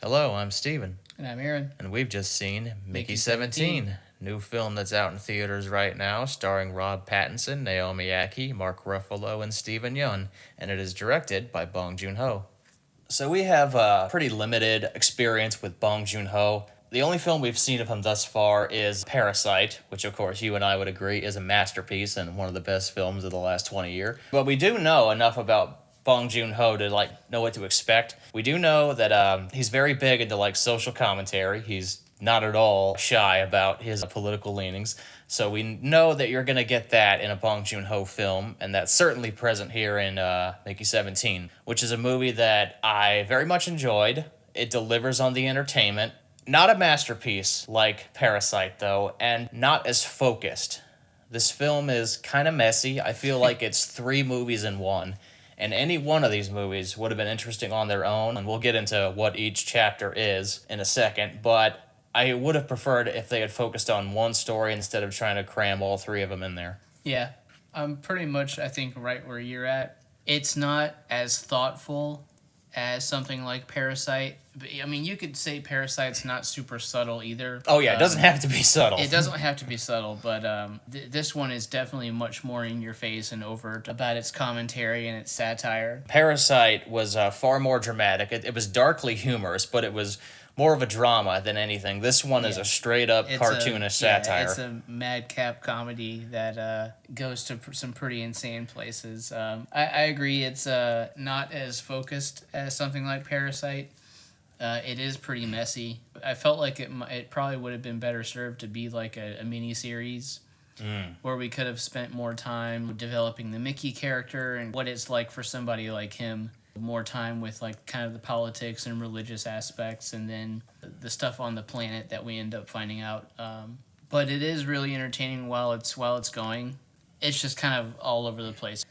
Hello, I'm Steven, And I'm Aaron. and we've just seen Mickey Mickey 17, new film that's out in theaters right now, starring Rob Pattinson, Naomi Ackie, Mark Ruffalo, and Steven Yeun, and it is directed by Bong Joon-ho. So we have a pretty limited experience with Bong Joon-ho. The only film we've seen of him thus far is Parasite, which of course you and I would agree is a masterpiece and one of the best films of the last 20 years. But we do know enough about Bong Joon-ho to know what to expect. We do know that he's very big into social commentary. He's not at all shy about his political leanings. So we know that you're going to get that in a Bong Joon-ho film, and that's certainly present here in Mickey 17, which is a movie that I very much enjoyed. It delivers on the entertainment. Not a masterpiece like Parasite, though, and not as focused. This film is kind of messy. I feel like it's three movies in one, and any one of these movies would have been interesting on their own, and we'll get into what each chapter is in a second, but I would have preferred if they had focused on one story instead of trying to cram all three of them in there. Yeah, I'm pretty much, I think, right where you're at. It's not as thoughtful as something like Parasite. I mean, you could say Parasite's not super subtle either. Oh yeah, it doesn't have to be subtle. It doesn't have to be subtle, but this one is definitely much more in your face and overt about its commentary and its satire. Parasite was far more dramatic. It was darkly humorous, but it was more of a drama than anything. This one is a straight up cartoonish satire. It's a madcap comedy that goes to some pretty insane places. I agree. It's not as focused as something like Parasite. It is pretty messy. I felt like it probably would have been better served to be like a mini series. Where we could have spent more time developing the Mickey character and what it's like for somebody like him. More time with kind of the politics and religious aspects, and then the stuff on the planet that we end up finding out. But it is really entertaining while it's going. It's just kind of all over the place.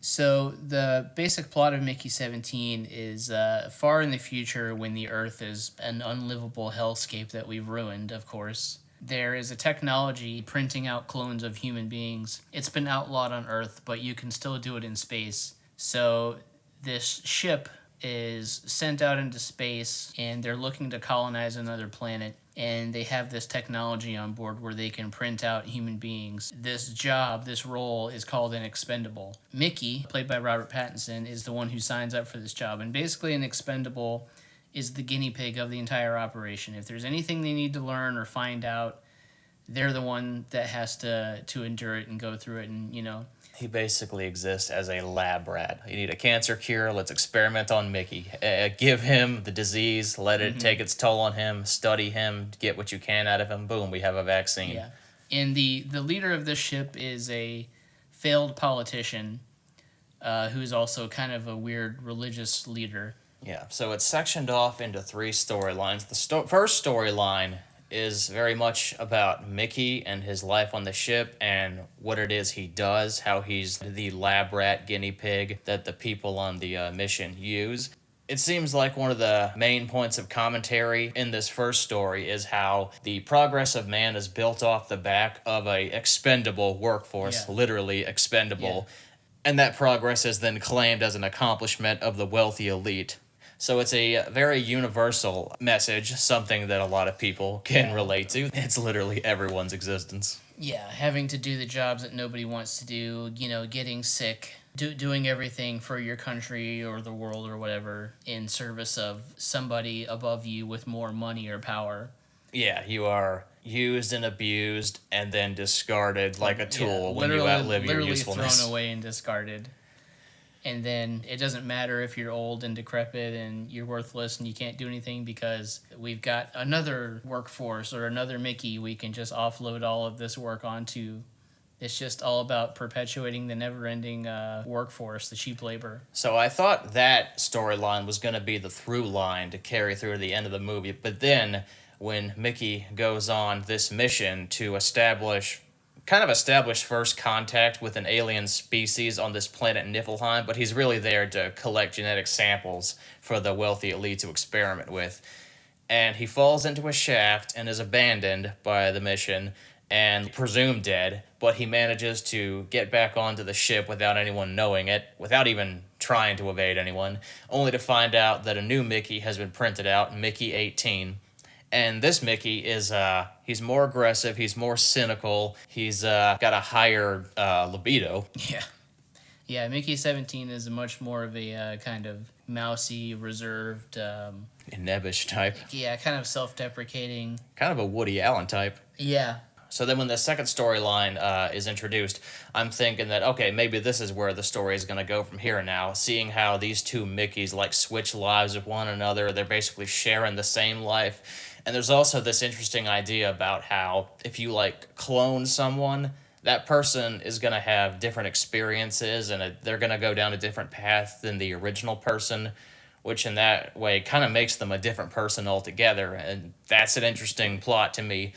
So the basic plot of Mickey 17 is far in the future when the Earth is an unlivable hellscape that we've ruined, of course. There is a technology printing out clones of human beings. It's been outlawed on Earth, but you can still do it in space. So this ship is sent out into space, and they're looking to colonize another planet, and they have this technology on board where they can print out human beings. This role is called an expendable. Mickey, played by Robert Pattinson, is the one who signs up for this job, and basically an expendable is the guinea pig of the entire operation. If there's anything they need to learn or find out, they're the one that has to endure it and go through it, and He basically exists as a lab rat. You need a cancer cure, let's experiment on Mickey. Give him the disease, let it take its toll on him, study him, get what you can out of him, boom, we have a vaccine. Yeah. And the leader of this ship is a failed politician who's also kind of a weird religious leader. Yeah, so it's sectioned off into three storylines. The first storyline is very much about Mickey and his life on the ship and what it is he does, how he's the lab rat guinea pig that the people on the mission use. It seems like one of the main points of commentary in this first story is how the progress of man is built off the back of a expendable workforce, literally expendable, and that progress is then claimed as an accomplishment of the wealthy elite. So it's a very universal message, something that a lot of people can relate to. It's literally everyone's existence. Yeah, having to do the jobs that nobody wants to do, getting sick, doing everything for your country or the world or whatever in service of somebody above you with more money or power. Yeah, you are used and abused and then discarded like a tool when you outlive your usefulness. Literally thrown away and discarded. And then it doesn't matter if you're old and decrepit and you're worthless and you can't do anything because we've got another workforce or another Mickey we can just offload all of this work onto. It's just all about perpetuating the never-ending workforce, the cheap labor. So I thought that storyline was going to be the through line to carry through to the end of the movie. But then when Mickey goes on this mission to establish first contact with an alien species on this planet Niflheim, but he's really there to collect genetic samples for the wealthy elite to experiment with. And he falls into a shaft and is abandoned by the mission and presumed dead, but he manages to get back onto the ship without anyone knowing it, without even trying to evade anyone, only to find out that a new Mickey has been printed out, Mickey 18. And this Mickey is he's more aggressive, he's more cynical, he's got a higher libido. Yeah. Yeah, Mickey 17 is much more of a kind of mousy, reserved, Nebbish type. yeah, kind of self-deprecating. Kind of a Woody Allen type. Yeah. So then when the second storyline is introduced, I'm thinking that, okay, maybe this is where the story is going to go from here now. Seeing how these two Mickeys, like, switch lives with one another. They're basically sharing the same life. And there's also this interesting idea about how if you, like, clone someone, that person is going to have different experiences and they're going to go down a different path than the original person, which in that way kind of makes them a different person altogether. And that's an interesting plot to me.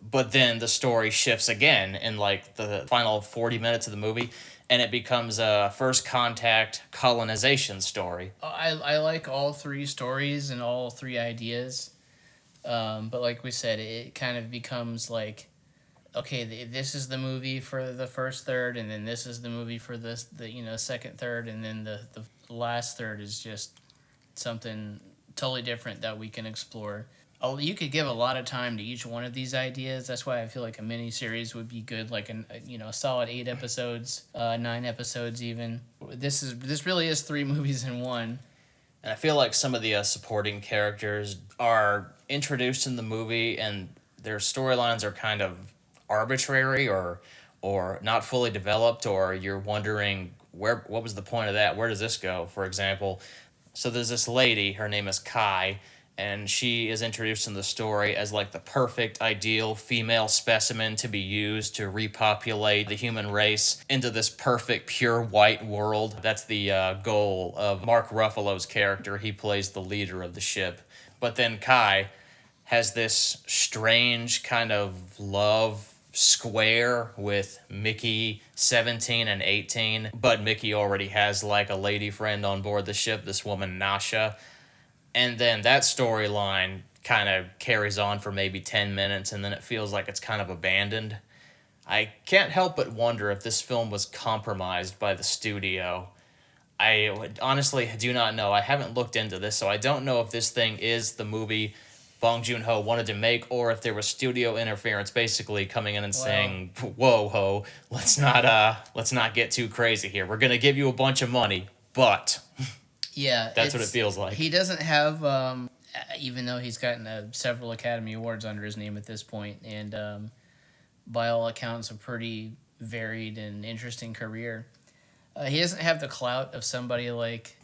But then the story shifts again in like the final 40 minutes of the movie, and it becomes a first contact colonization story. I like all three stories and all three ideas. But like we said, it kind of becomes like, okay, this is the movie for the first third, and then this is the movie for the second third, and then the last third is just something totally different that we can explore. Oh, you could give a lot of time to each one of these ideas. That's why I feel like a mini series would be good, like a solid 8 episodes, 9 episodes even. This really is 3 movies in one. And I feel like some of the supporting characters are introduced in the movie, and their storylines are kind of arbitrary or not fully developed, or you're wondering what was the point of that? Where does this go? For example, so there's this lady. Her name is Kai. And she is introduced in the story as like the perfect, ideal female specimen to be used to repopulate the human race into this perfect, pure white world. That's the goal of Mark Ruffalo's character. He plays the leader of the ship. But then Kai has this strange kind of love square with Mickey 17 and 18. But Mickey already has like a lady friend on board the ship, this woman Nasha. And then that storyline kind of carries on for maybe 10 minutes, and then it feels like it's kind of abandoned. I can't help but wonder if this film was compromised by the studio. Honestly do not know. I haven't looked into this, so I don't know if this thing is the movie Bong Joon-ho wanted to make, or if there was studio interference basically coming in and saying, whoa, ho, let's not get too crazy here. We're going to give you a bunch of money, but... Yeah, that's what it feels like. He doesn't have, even though he's gotten several Academy Awards under his name at this point, and by all accounts, a pretty varied and interesting career. He doesn't have the clout of somebody like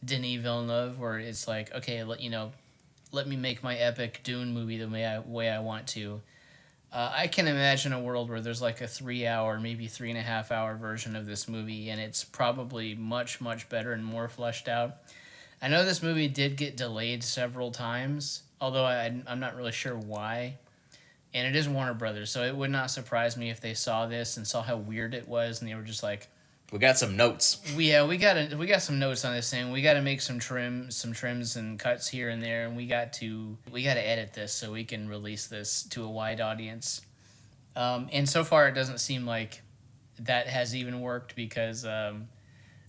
Denis Villeneuve, where it's like, okay, let me make my epic Dune movie the way I want to. I can imagine a world where there's like a 3-hour, maybe 3.5-hour version of this movie, and it's probably much, much better and more fleshed out. I know this movie did get delayed several times, although I'm not really sure why. And it is Warner Brothers, so it would not surprise me if they saw this and saw how weird it was, and they were just like, we got some notes. we got some notes on this thing. We got to make some trims and cuts here and there, and we got to edit this so we can release this to a wide audience. And so far, it doesn't seem like that has even worked, because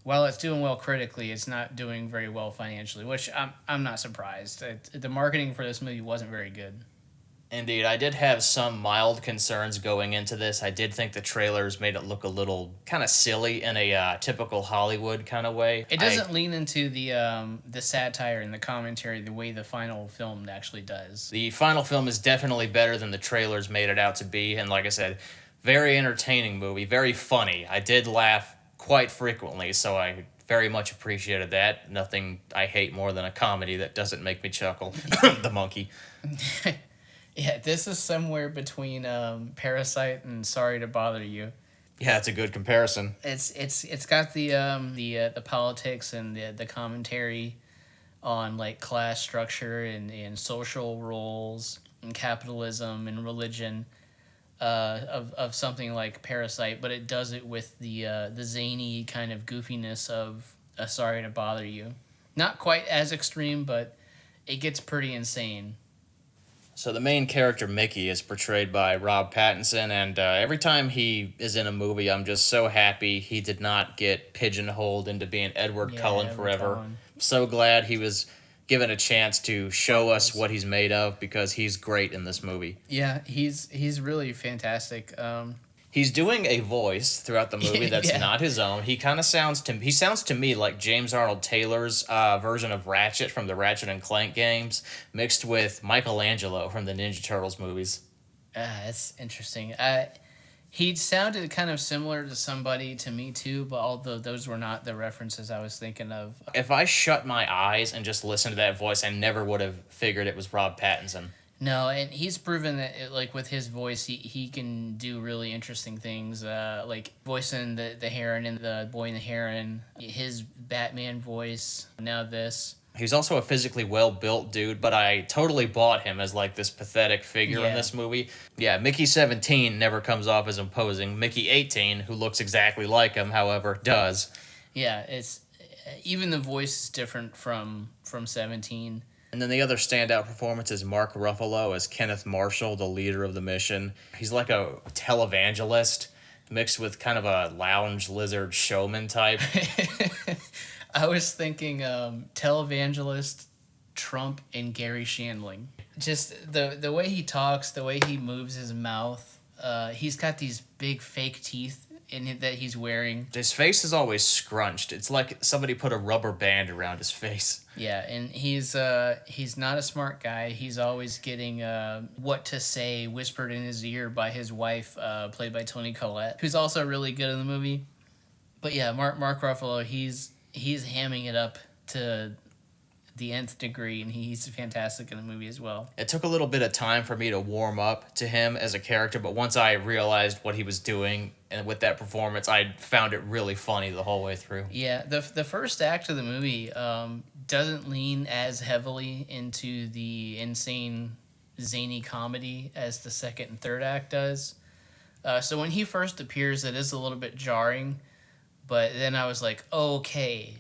while it's doing well critically, it's not doing very well financially, which I'm not surprised. The marketing for this movie wasn't very good. Indeed, I did have some mild concerns going into this. I did think the trailers made it look a little kind of silly in a typical Hollywood kind of way. It doesn't lean into the satire and the commentary the way the final film actually does. The final film is definitely better than the trailers made it out to be, and like I said, very entertaining movie, very funny. I did laugh quite frequently, so I very much appreciated that. Nothing I hate more than a comedy that doesn't make me chuckle. The monkey. Yeah, this is somewhere between Parasite and Sorry to Bother You. Yeah, it's a good comparison. It's got the politics and the commentary on like class structure and social roles and capitalism and religion of something like Parasite, but it does it with the zany kind of goofiness of Sorry to Bother You. Not quite as extreme, but it gets pretty insane. So the main character Mickey is portrayed by Rob Pattinson, and every time he is in a movie, I'm just so happy he did not get pigeonholed into being Edward Yeah, Cullen Edward forever. Cullen. So glad he was given a chance to show us Yes. what he's made of because he's great in this movie. Yeah, he's really fantastic. He's doing a voice throughout the movie that's Yeah. not his own. He sounds to me like James Arnold Taylor's version of Ratchet from the Ratchet and Clank games, mixed with Michelangelo from the Ninja Turtles movies. That's interesting. He sounded kind of similar to somebody to me too, but although those were not the references I was thinking of. If I shut my eyes and just listened to that voice, I never would have figured it was Rob Pattinson. No, and he's proven that like with his voice, he can do really interesting things. Like voicing the Heron in the Boy and the Heron, his Batman voice. Now this. He's also a physically well built dude, but I totally bought him as like this pathetic figure in Yeah. this movie. Yeah, Mickey 17 never comes off as imposing. Mickey 18, who looks exactly like him, however, does. Yeah, it's even the voice is different from 17. And then the other standout performance is Mark Ruffalo as Kenneth Marshall, the leader of the mission. He's like a televangelist mixed with kind of a lounge lizard showman type. I was thinking televangelist Trump and Gary Shandling. Just the way he talks, the way he moves his mouth. He's got these big fake teeth in it that he's wearing. His face is always scrunched. It's like somebody put a rubber band around his face. Yeah, and he's not a smart guy. He's always getting what to say whispered in his ear by his wife, played by Toni Collette, who's also really good in the movie. But yeah, Mark Ruffalo, he's hamming it up to the nth degree, and he's fantastic in the movie as well. It took a little bit of time for me to warm up to him as a character, but once I realized what he was doing and with that performance, I found it really funny the whole way through. Yeah, the first act of the movie doesn't lean as heavily into the insane, zany comedy as the second and third act does. So when he first appears, it is a little bit jarring, but then I was like, okay,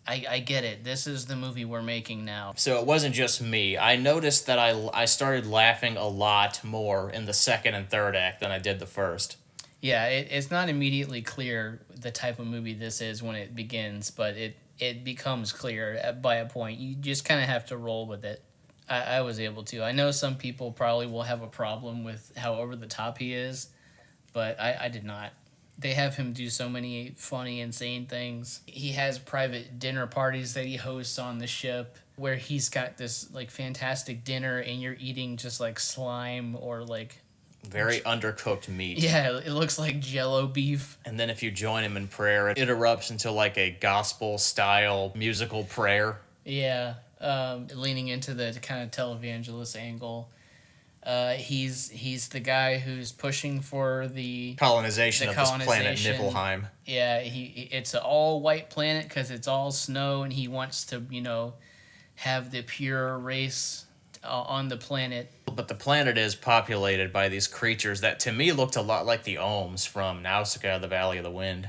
I get it. This is the movie we're making now. So it wasn't just me. I noticed that I started laughing a lot more in the second and third act than I did the first. Yeah, it's not immediately clear the type of movie this is when it begins, but it becomes clear by a point. You just kind of have to roll with it. I was able to. I know some people probably will have a problem with how over the top he is, but I did not. They have him do so many funny, insane things. He has private dinner parties that he hosts on the ship where he's got this like fantastic dinner and you're eating just like slime or like Very undercooked meat. yeah, it looks like Jello beef. And then if you join him in prayer, it erupts into like a gospel style musical prayer. Yeah, leaning into the kind of televangelist angle. He's the guy who's pushing for the Colonization of this planet colonization. Niflheim. yeah. It's an all white planet because it's all snow, and he wants to have the pure race on the planet. But the planet is populated by these creatures that to me looked a lot like the Ohms from Nausicaa, the Valley of the Wind.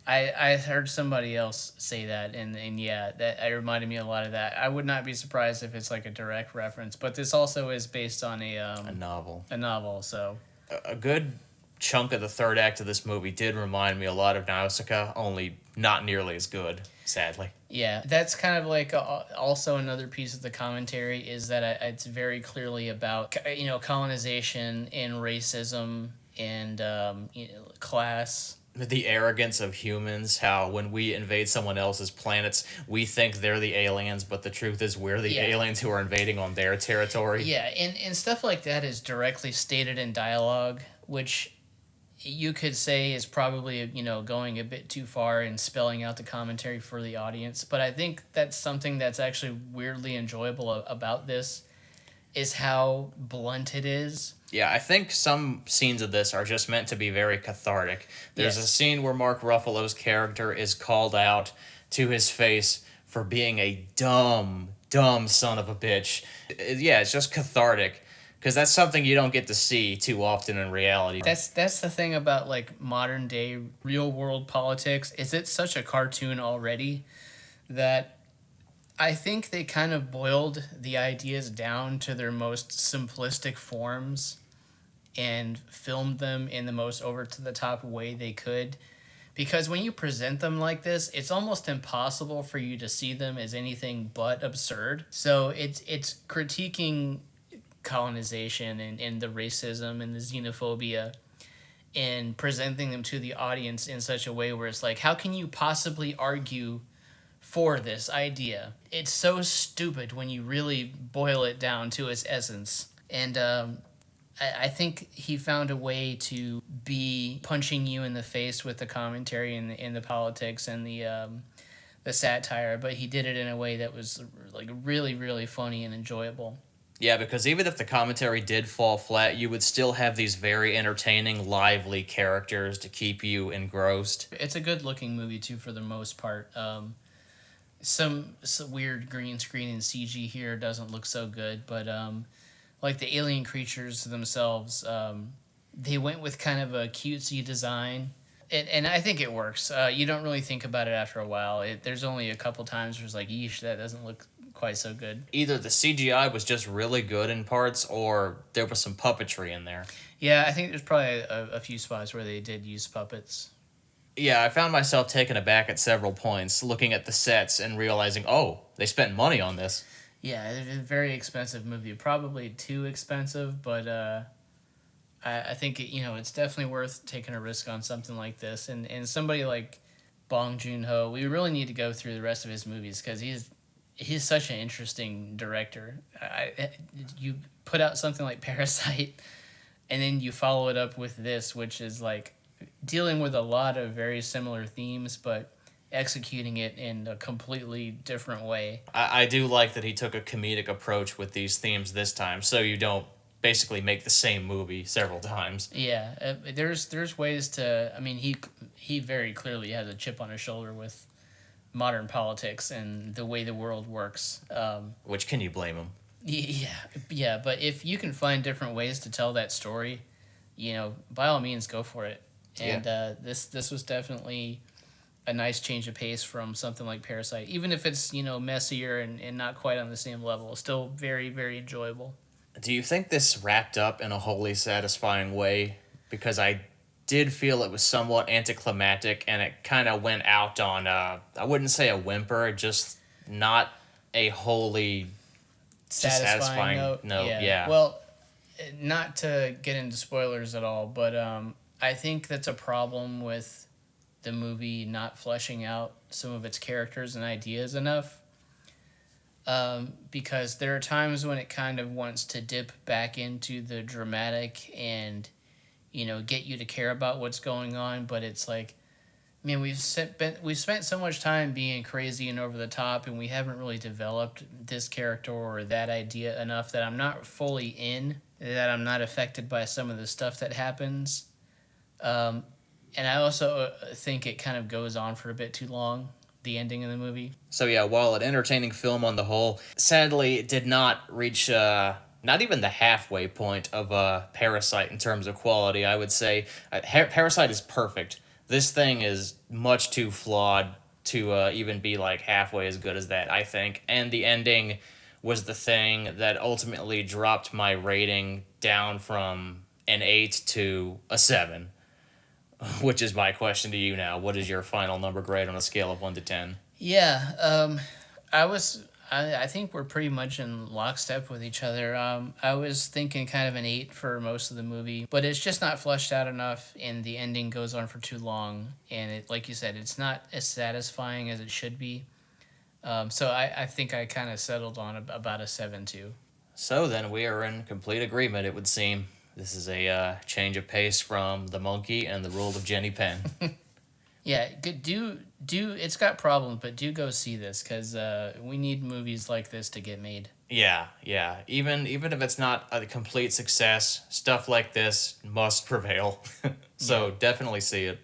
I heard somebody else say that, and yeah, that it reminded me a lot of that. I would not be surprised if it's like a direct reference, but this also is based on A novel. a novel, so A good chunk of the third act of this movie did remind me a lot of Nausicaa, only not nearly as good, sadly. yeah, that's kind of like also another piece of the commentary is that it's very clearly about colonization and racism and class. The arrogance of humans, how when we invade someone else's planets, we think they're the aliens, but the truth is we're the Yeah. aliens who are invading on their territory. Yeah, and stuff like that is directly stated in dialogue, which you could say is probably going a bit too far and spelling out the commentary for the audience. But I think that's something that's actually weirdly enjoyable about this, is how blunt it is. Yeah, I think some scenes of this are just meant to be very cathartic. There's Yes. a scene where Mark Ruffalo's character is called out to his face for being a dumb son of a bitch. Yeah, it's just cathartic. Because that's something you don't get to see too often in reality. That's the thing about like modern day real world politics, is it's such a cartoon already that I think they kind of boiled the ideas down to their most simplistic forms and filmed them in the most over to the top way they could. Because when you present them like this, it's almost impossible for you to see them as anything but absurd. So it's critiquing colonization and the racism and the xenophobia and presenting them to the audience in such a way where it's like, how can you possibly argue for this idea? It's so stupid when you really boil it down to its essence. And I think he found a way to be punching you in the face with the commentary and the politics and the satire, but he did it in a way that was like really, really funny and enjoyable. Yeah, because even if the commentary did fall flat, you would still have these very entertaining, lively characters to keep you engrossed. It's a good looking movie too, for the most part. Some weird green screen and CG here doesn't look so good, but like the alien creatures themselves, they went with kind of a cutesy design. And I think it works. You don't really think about it after a while. There's only a couple times where it's like, yeesh, that doesn't look quite so good. Either the CGI was just really good in parts, or there was some puppetry in there. Yeah, I think there's probably a few spots where they did use puppets. Yeah, I found myself taken aback at several points, looking at the sets and realizing, oh, they spent money on this. Yeah, it's a very expensive movie. Probably too expensive, but I think it's definitely worth taking a risk on something like this. And somebody like Bong Joon-ho, we really need to go through the rest of his movies because he's such an interesting director. You put out something like Parasite, and then you follow it up with this, which is like dealing with a lot of very similar themes, but executing it in a completely different way. I do like that he took a comedic approach with these themes this time, so you don't basically make the same movie several times. Yeah, there's ways to. I mean, he very clearly has a chip on his shoulder with modern politics and the way the world works. Which, can you blame him? Yeah. But if you can find different ways to tell that story, by all means, go for it. And this was definitely a nice change of pace from something like Parasite, even if it's messier and not quite on the same level. Still very, very enjoyable. Do you think this wrapped up in a wholly satisfying way? Because I did feel it was somewhat anticlimactic, and it kind of went out on I wouldn't say a whimper, just not a wholly Satisfying note. Yeah. Well, not to get into spoilers at all, but I think that's a problem with the movie not fleshing out some of its characters and ideas enough. Because there are times when it kind of wants to dip back into the dramatic and, get you to care about what's going on, but it's like, man, we've spent so much time being crazy and over the top, and we haven't really developed this character or that idea enough that I'm not fully in, that I'm not affected by some of the stuff that happens. And I also think it kind of goes on for a bit too long, the ending of the movie. So yeah, while an entertaining film on the whole, sadly it did not reach not even the halfway point of Parasite in terms of quality. I would say Parasite is perfect. This thing is much too flawed to even be like halfway as good as that, I think. And the ending was the thing that ultimately dropped my rating down from an 8 to a 7. Which is my question to you now. What is your final number grade on a scale of 1 to 10? Yeah, I think we're pretty much in lockstep with each other. I was thinking kind of an 8 for most of the movie, but it's just not fleshed out enough, and the ending goes on for too long. And it, like you said, it's not as satisfying as it should be. So I think I kind of settled on about a 7 too. So then we are in complete agreement, it would seem. This is a change of pace from The Monkey and The Rule of Jenny Penn. Yeah, do it's got problems, but do go see this because we need movies like this to get made. Yeah. Even if it's not a complete success, stuff like this must prevail. So definitely see it.